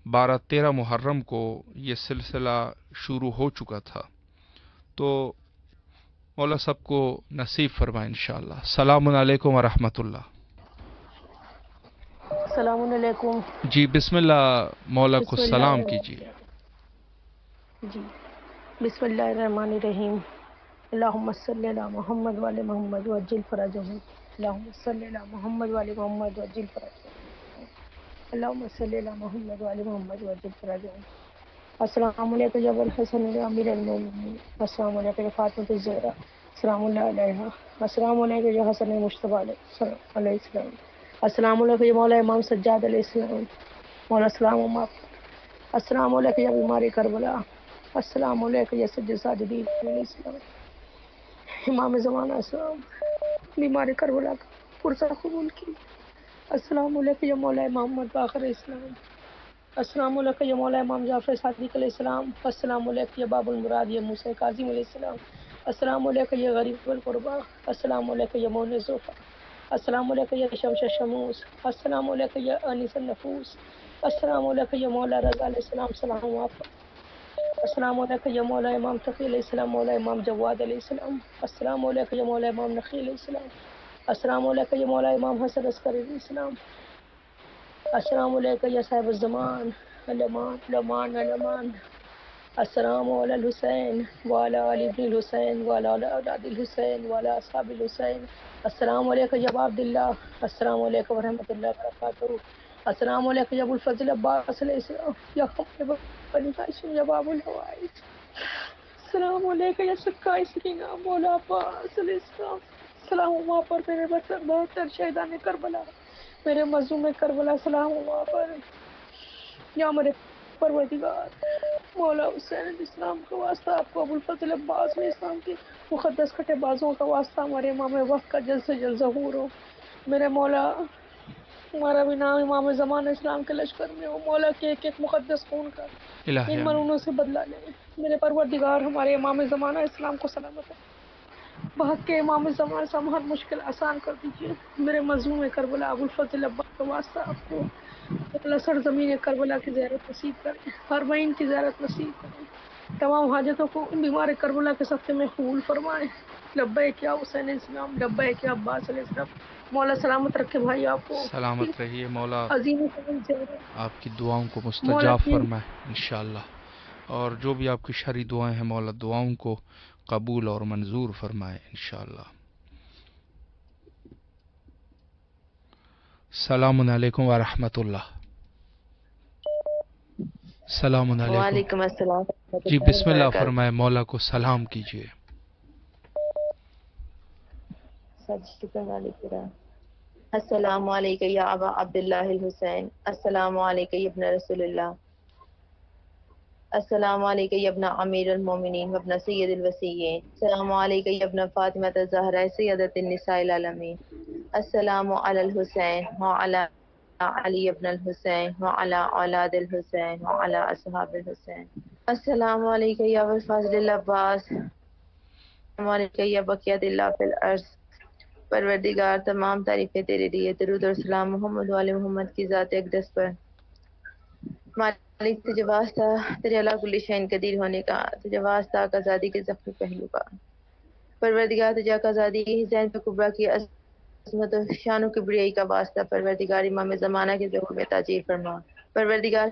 12-13 محرم کو یہ سلسلہ شروع ہو چکا تھا، تو مولا سب کو نصیب فرمائے انشاءاللہ۔ السلام علیکم ورحمۃ اللہ۔ السلام علیکم۔ جی بسم اللہ، مولا کو سلام کیجیے۔ جی بسم اللہ الرحمن الرحیم، اللہم صلی علی محمد وعلی محمد وعجل فرجہم، اللہم صلی علی محمد وعلی محمد وعجل فرجہم، اللہم صلی علی محمد وعلی محمد وعجل فرجہم۔ السلام علیکم یا ابا الحسن امیر المومنین، السلام علیکم یا فاطمۃ الزہرا سلام اللہ علیہا، السلام علیکم یا حسن مجتبیٰ علیہ السلام، السلام علیکم یا مولا امام سجاد علیہ السلام، مولا السلام، السلام علیکم یا بیماری کربلا، السلام علیکم یا سید ساجدین علیہ السلام، امام زمانہ السلام، بیماری کربلا کا پرسہ قبول کی، السلام علیکم یا مولا امام محمد باقر علیہ السلام، السلام علیکم یا مولا امام جعفر صادق علیہ السلام، السلام علیکم یا باب المراد یا موسیٰ کاظم علیہ السلام، السلام علیکم یا غریب القربہ، السلام علیکم یا مون زوفا، السلام علیکم یا شمس شموس، السلام علیکم یا انیس النفوس، السلام علیکم یا مولا رضا علیہ السلام، سلام آپ پر۔ السلام علیکم یا مولا امام تقی علیہ السلام، مولا امام جواد علیہ السلام۔ السلام علیکم یا مولا امام نقی علیہ السلام۔ السلام علیکم یا مولا امام حسن عسکری علیہ السلام۔ السلام علیکم یا صاحب الزمان، علمان علمان علمان۔ السلام علی الحسین وعلی آل ابن الحسین وعلی اولاد الحسین وعلی اصحاب الحسین۔ السلام علیکم یا ابا عبداللہ، السلام علیکم ورحمۃ اللہ وبرکاتہ۔ السلام علیکم یا ابو الفضل عباس علیہ السلام، یا بنی ہاشم یا باب الحوائج۔ السلام علیکم یا سکائی سکینہ مولا عباس علیہ السلام۔ سلام وہاں پر میرے بہتر شہیدان کربلا، میرے مظلوم کربلا، سلام وہاں پر یا میرے پروردگار مولا حسین علیہ السلام کا واسطہ، آپ کو ابو الفضل عباس علیہ السلام کے مقدس کٹے بازوں کا واسطہ، ہمارے امام وقت کا جلد سے جلد ظہور ہو۔ میرے مولا ہمارا بھی نام امام زمان اسلام کے لشکر میں ہو، مولا کے ایک ایک مقدس خون کا الہی ان آمین۔ مرونوں سے بدلا لیں۔ میرے پروردگار ہمارے امام زمانہ اسلام کو سلامت ہے، بہت کے امام زمان سے ہر مشکل آسان کر دیجیے۔ میرے مظلوم کربلا ابو الفضل عباس کا واسطہ، آپ کو اللہ سرزمین کربلا کی زیارت نصیب کریں، حرمین کی زیارت نصیب کریں، تمام حاجتوں کو بیمار کربلا کے صفحے میں قبول فرمائیں۔ لبیک یا حسین علیہ السلام، لبیک یا عباس علیہ السلام۔ مولا سلامت رکھے بھائی آپ کو، سلامت رہیے، مولا عظیم زیارت آپ کی دعاؤں کو مولا مستجاب کی فرمائے انشاءاللہ، اور جو بھی آپ کی شرعی دعائیں ہیں مولا دعاؤں کو قبول اور منظور فرمائے انشاءاللہ۔ السلام علیکم ورحمۃ اللہ۔ السلام علیکم۔ وعلیکم السلام ورحمۃ جی اللہ بسم اللہ وبرکاتہ۔ فرمائے، مولا کو سلام کیجیے۔ السلام علیکم یا ابا عبداللہ الحسین، السلام علیکم یا ابن رسول اللہ، السلام علیکم یا ابن امیر المومنین وابن سید الوصیین، السلام علیکم یا ابن فاطمہ الزہرا سیدۃ النساء العالمین، السلام علی الحسین وعلی علی ابن الحسین وعلی اولاد الحسین وعلی اصحاب الحسین، السلام علیکم یا ابو الفضل العباس، السلام علیکم یا بقیت اللہ فی الارض۔ پروردگار تمام تعریفیں تیرے لیے، درود اور سلام محمد وعلی محمد کی ذات اقدس پر۔ مالک تجھے واسطہ تیرے علا کل شین قدیر ہونے کا، تجھے واسطہ آزادی کے زخمی پہلو کا۔ پروردگار تجھے آزادی حسین پہ کبریٰ کی عظمت و شان و کبریائی کا واسطہ، پروردگار امام زمانہ کے ظہور میں تاجیر فرما۔ پروردگار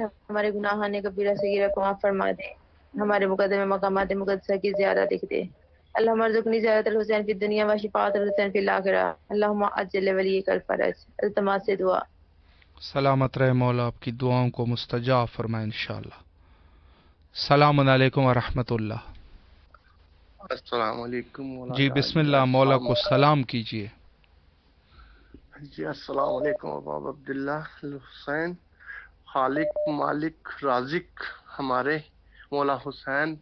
ہمارے گناہان کبیرہ صغیرہ کو معاف فرما دے، ہمارے مقدمے مقامات مقدسہ کی زیارت لکھ دے۔ اللہم ارزقنی زیارت الحسین فی الدنیا و شفاعت الحسین فی الآخرہ، اللہم عجل ولیک الفرج۔ التماس سے دعا۔ سلامت رہے مولا، آپ کی دعاؤں کو مستجاب فرمائے انشاءاللہ۔ السلام علیکم ورحمۃ اللہ۔ السلام علیکم مولانا جی بسم اللہ، مولا کو سلام کیجیے۔ جی السلام علیکم ابا عبداللہ الحسین، خالق مالک رازق ہمارے مولا حسین،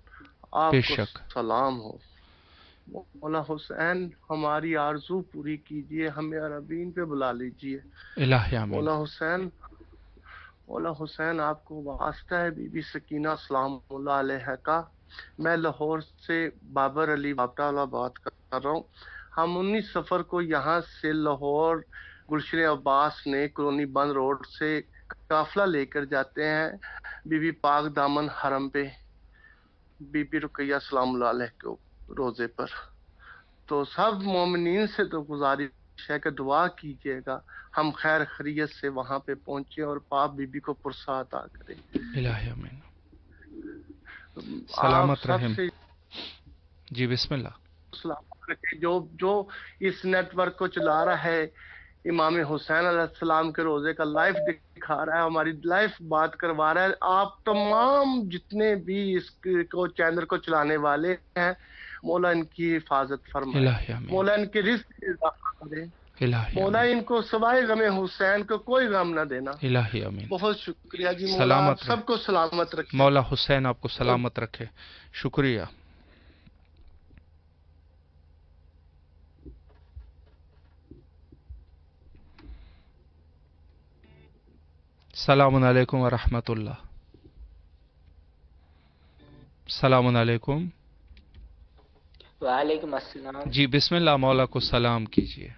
آپ بے کو شک۔ سلام ہو۔ مولا حسین ہماری آرزو پوری کیجیے، ہمیں عربین پہ بلا لیجیے۔ الہی آمین۔ مولا حسین آپ کو واسطہ ہے بی بی سکینہ سلام اللہ علیہ کا۔ میں لاہور سے بابر علی بابٹا والا بات کر رہا ہوں۔ ہم 19 سفر کو یہاں سے لاہور گلشن عباس نے کلونی بند روڈ سے قافلہ لے کر جاتے ہیں بی بی پاک دامن حرم پہ، بی بی رقیہ سلام اللہ علیہ کے روزے پر۔ تو سب مومنین سے تو گزارش ہے کہ دعا کیجیے گا ہم خیر خیریت سے وہاں پہ پہنچے اور پاک بی بی کو پرسا عطا کرے۔ الہی آمین۔ سلامت رحم۔ جی بسم اللہ۔ سلامت رکھے جو اس نیٹ ورک کو چلا رہا ہے، امام حسین علیہ السلام کے روزے کا لائف دکھا رہا ہے، ہماری لائف بات کروا رہا ہے، آپ تمام جتنے بھی اس کو چینل کو چلانے والے ہیں، مولا ان کی حفاظت فرمائے، مولا ان کے رزق میں اضافہ کرے، مولا ان کو سوائے غم حسین کو کوئی غم نہ دینا۔ الہی آمین۔ بہت شکریہ جی، مولا سلامت سب کو سلامت رکھے، مولا حسین آپ کو سلامت رکھے، شکریہ۔ السلام علیکم ورحمۃ اللہ۔ السلام علیکم۔ وعلیکم السلام۔ جی بسم اللہ، مولا کو سلام کیجیے۔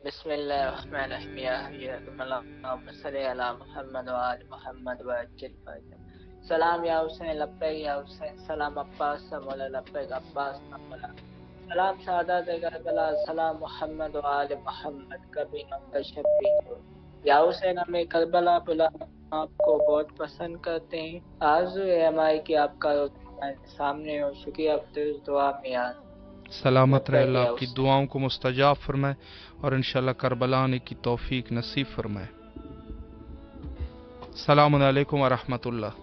بسم الله الرحمن الرحيم يا حبيبكم اللهم صل على محمد وآل محمد وعجل فرجهم. سلام یا حسین لبیک یا حسین، سلام عباس مولا لبیک عباس مولا، سلام سعادت کربلا، سلام محمد وآل محمد کبھی نم شبی یا حسین، ہمیں کربلا بلا آپ کو بہت پسند کرتے ہیں. آرزو ہے ہماری کہ آپ کا سامنے ہو. شکریہ افطر دعا میں یاد سلامت رہے، اللہ آپ کی دعاؤں کو مستجاب فرمائے اور انشاءاللہ کربلا آنے کی توفیق نصیب فرمائے. السلام علیکم ورحمۃ اللہ.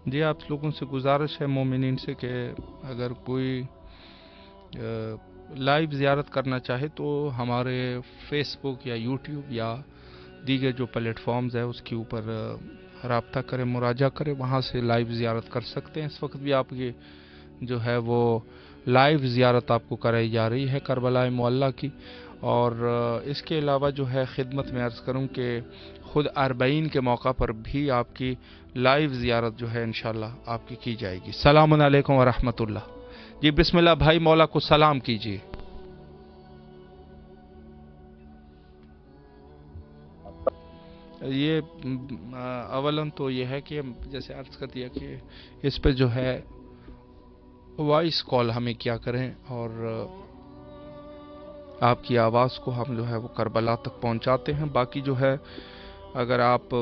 جی آپ لوگوں سے گزارش ہے مومنین سے کہ اگر کوئی لائیو زیارت کرنا چاہے تو ہمارے فیس بک یا یوٹیوب یا دیگر جو پلیٹ فارمز ہے اس کے اوپر رابطہ کریں، مراجعہ کریں، وہاں سے لائیو زیارت کر سکتے ہیں. اس وقت بھی آپ کی جو ہے وہ لائیو زیارت آپ کو کرائی جا رہی ہے کربلا معلیٰ کی. اور اس کے علاوہ جو ہے خدمت میں عرض کروں کہ خود اربعین کے موقع پر بھی آپ کی لائیو زیارت جو ہے انشاءاللہ آپ کی جائے گی. السلام علیکم ورحمۃ اللہ. جی بسم اللہ بھائی، مولا کو سلام کیجیے. یہ اولاً تو یہ ہے کہ جیسے عرض کر دیا کہ اس پہ جو ہے وائس کال ہمیں کیا کریں اور آپ کی آواز کو ہم جو ہے وہ کربلا تک پہنچاتے ہیں. باقی جو ہے اگر آپ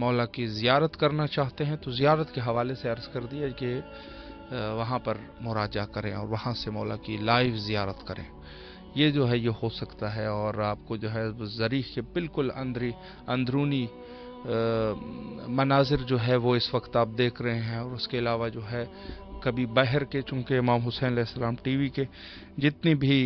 مولا کی زیارت کرنا چاہتے ہیں تو زیارت کے حوالے سے عرض کر دیا کہ وہاں پر مراجعہ کریں اور وہاں سے مولا کی لائیو زیارت کریں. یہ جو ہے یہ ہو سکتا ہے اور آپ کو جو ہے ذریح کے بالکل اندرونی مناظر جو ہے وہ اس وقت آپ دیکھ رہے ہیں. اور اس کے علاوہ جو ہے کبھی باہر کے، چونکہ امام حسین علیہ السلام ٹی وی کے جتنی بھی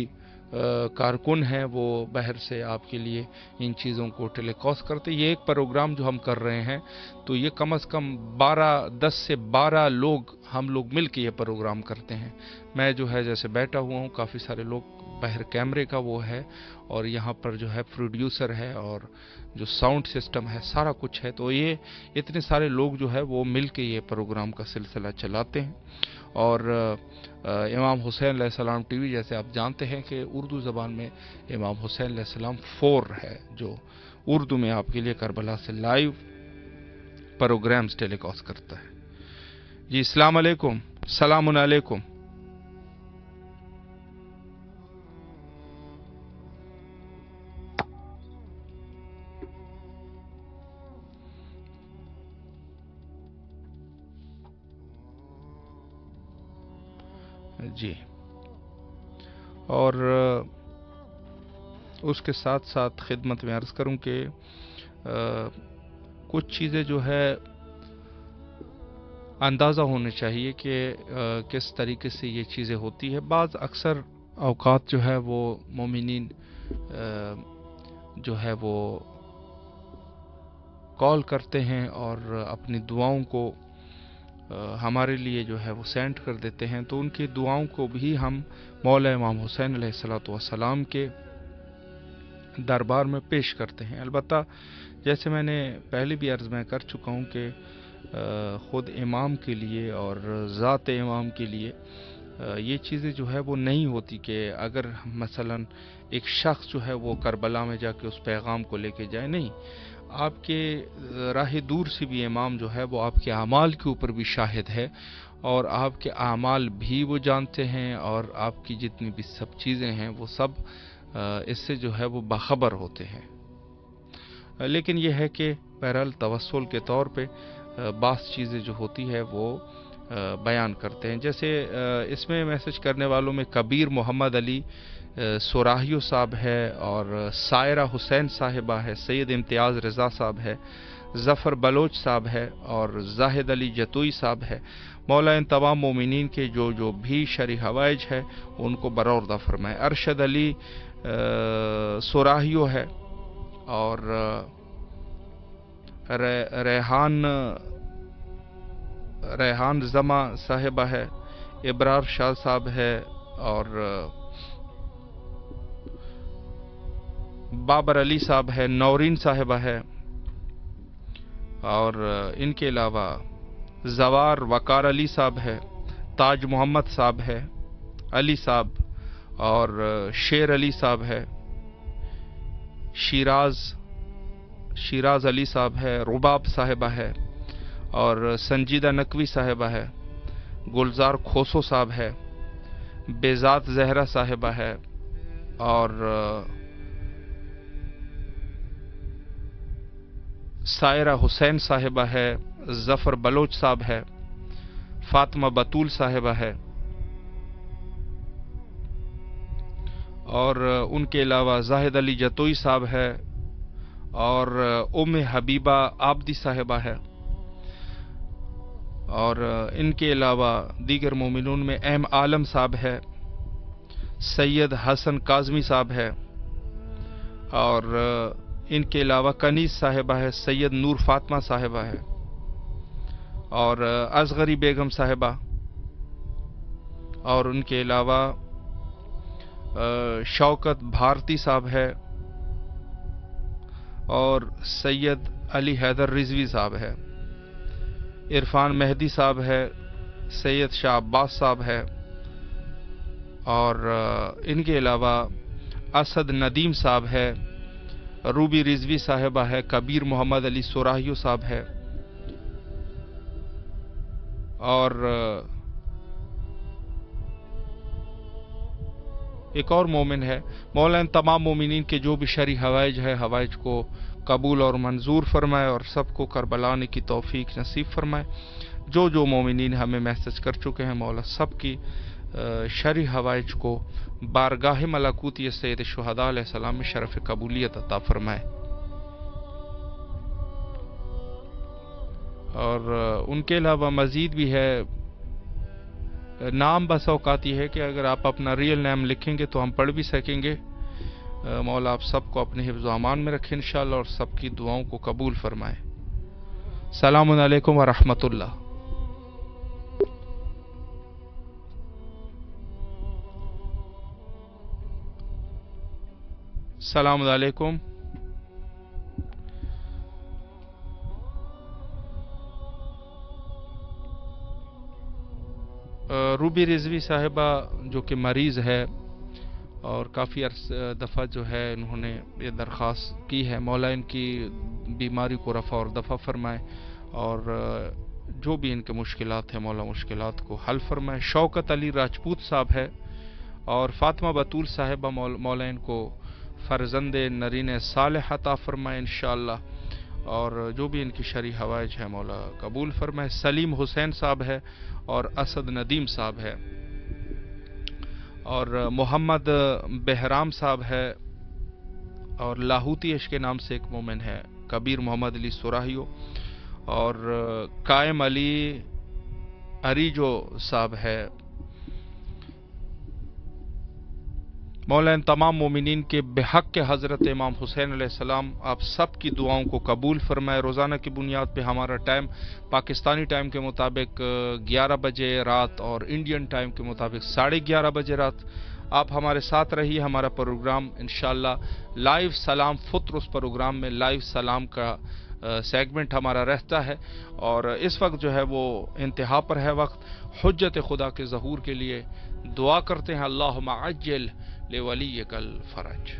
کارکن ہیں وہ باہر سے آپ کے لیے ان چیزوں کو ٹیلی کاسٹ کرتے. یہ ایک پروگرام جو ہم کر رہے ہیں تو یہ کم از کم 10 سے 12 لوگ ہم لوگ مل کے یہ پروگرام کرتے ہیں. میں جو ہے جیسے بیٹھا ہوا ہوں، کافی سارے لوگ باہر کیمرے کا وہ ہے اور یہاں پر جو ہے پروڈیوسر ہے اور جو ساؤنڈ سسٹم ہے سارا کچھ ہے. تو یہ اتنے سارے لوگ جو ہے وہ مل کے یہ پروگرام کا سلسلہ چلاتے ہیں. اور امام حسین علیہ السلام ٹی وی جیسے آپ جانتے ہیں کہ اردو زبان میں امام حسین علیہ السلام 4 ہے جو اردو میں آپ کے لیے کربلا سے لائیو پروگرامز ٹیلی کاسٹ کرتا ہے. جی السلام علیکم. السلام علیکم. جی اور اس کے ساتھ ساتھ خدمت میں عرض کروں کہ کچھ چیزیں جو ہے اندازہ ہونے چاہیے کہ کس طریقے سے یہ چیزیں ہوتی ہے. بعض اکثر اوقات جو ہے وہ مومنین جو ہے وہ کال کرتے ہیں اور اپنی دعاؤں کو ہمارے لیے جو ہے وہ سینڈ کر دیتے ہیں. تو ان کی دعاؤں کو بھی ہم مولا امام حسین علیہ السلام کے دربار میں پیش کرتے ہیں. البتہ جیسے میں نے پہلے بھی عرض میں کر چکا ہوں کہ خود امام کے لیے اور ذات امام کے لیے یہ چیزیں جو ہے وہ نہیں ہوتی کہ اگر مثلا ایک شخص جو ہے وہ کربلا میں جا کے اس پیغام کو لے کے جائے. نہیں، آپ کے راہ دور سے بھی امام جو ہے وہ آپ کے اعمال کے اوپر بھی شاہد ہے اور آپ کے اعمال بھی وہ جانتے ہیں اور آپ کی جتنی بھی سب چیزیں ہیں وہ سب اس سے جو ہے وہ باخبر ہوتے ہیں. لیکن یہ ہے کہ بہرحال توسل کے طور پہ بعض چیزیں جو ہوتی ہے وہ بیان کرتے ہیں. جیسے اس میں میسج کرنے والوں میں کبیر محمد علی سوراہیو صاحب ہے اور سائرہ حسین صاحبہ ہے، سید امتیاز رضا صاحب ہے، ظفر بلوچ صاحب ہے اور زاہد علی جتوئی صاحب ہے. مولا ان تمام مومنین کے جو بھی شرعی حوائج ہے ان کو برآورد فرمائے. ارشد علی سوراہیو ہے اور ریحان زما صاحبہ ہے، ابرار شاہ صاحب ہے اور بابر علی صاحب ہے، نورین صاحبہ ہے اور ان کے علاوہ زوار وقار علی صاحب ہے، تاج محمد صاحب ہے علی صاحب اور شیر علی صاحب ہے، شیراز علی صاحب ہے، رباب صاحبہ ہے اور سنجیدہ نقوی صاحبہ ہے، گلزار کھوسو صاحب ہے، بیزات زہرا صاحبہ ہے اور سائرہ حسین صاحبہ ہے، ظفر بلوچ صاحب ہے، فاطمہ بطول صاحبہ ہے اور ان کے علاوہ زاہد علی جتوئی صاحب ہے اور ام حبیبہ آبدی صاحبہ ہے اور ان کے علاوہ دیگر مومنون میں ایم عالم صاحب ہے، سید حسن کاظمی صاحب ہے اور ان کے علاوہ کنیز صاحبہ ہے، سید نور فاطمہ صاحبہ ہے اور اصغری بیگم صاحبہ اور ان کے علاوہ شوکت بھارتی صاحب ہے اور سید علی حیدر رضوی صاحب ہے، عرفان مہدی صاحب ہے، سید شاہ عباس صاحب ہے اور ان کے علاوہ اسد ندیم صاحب ہے، روبی رضوی صاحبہ ہے، کبیر محمد علی سوراہیو صاحب ہے اور ایک اور مومن ہے۔ مولا ان تمام مومنین کے جو بھی شرعی حوائج ہے، حوائج کو قبول اور منظور فرمائے اور سب کو کربلا آنے کی توفیق نصیب فرمائے۔ جو مومنین ہمیں میسج کر چکے ہیں، مولا سب کی شرعی حوائج کو بارگاہ ملکوتی سید شہداء علیہ السلام میں شرف قبولیت عطا فرمائے اور ان کے علاوہ مزید بھی ہے نام، بس اوقات یہ ہے کہ اگر آپ اپنا ریئل نام لکھیں گے تو ہم پڑھ بھی سکیں گے۔ مولا آپ سب کو اپنے حفظ و امان میں رکھیں انشاءاللہ اور سب کی دعاؤں کو قبول فرمائے۔ السلام علیکم ورحمۃ اللہ۔ السلام علیکم۔ روبی رضوی صاحبہ جو کہ مریض ہے اور کافی دفعہ جو ہے انہوں نے یہ درخواست کی ہے، مولا ان کی بیماری کو رفع اور دفع فرمائے اور جو بھی ان کے مشکلات ہیں مولا مشکلات کو حل فرمائے۔ شوکت علی راجپوت صاحب ہے اور فاطمہ بطول صاحبہ، مولا ان کو فرزند نرین صالح عطا فرمائے انشاءاللہ اور جو بھی ان کی شرعی حوائج ہے مولا قبول فرمائے۔ سلیم حسین صاحب ہے اور اسد ندیم صاحب ہے اور محمد بہرام صاحب ہے اور لاہوتی عشق کے نام سے ایک مومن ہے، کبیر محمد علی سوراہیو اور قائم علی اریجو صاحب ہے۔ مولا ان تمام مومنین کے بحق کے حضرت امام حسین علیہ السلام آپ سب کی دعاؤں کو قبول فرمائے۔ روزانہ کی بنیاد پہ ہمارا ٹائم پاکستانی ٹائم کے مطابق 11 بجے رات اور انڈین ٹائم کے مطابق 11:30 بجے رات آپ ہمارے ساتھ رہیے۔ ہمارا پروگرام انشاءاللہ لائیو سلام فطر، اس پروگرام میں لائیو سلام کا سیگمنٹ ہمارا رہتا ہے اور اس وقت جو ہے وہ انتہا پر ہے وقت۔ حجت خدا کے ظہور کے لیے دعا کرتے ہیں، اللہم عجل لولیک الفرج۔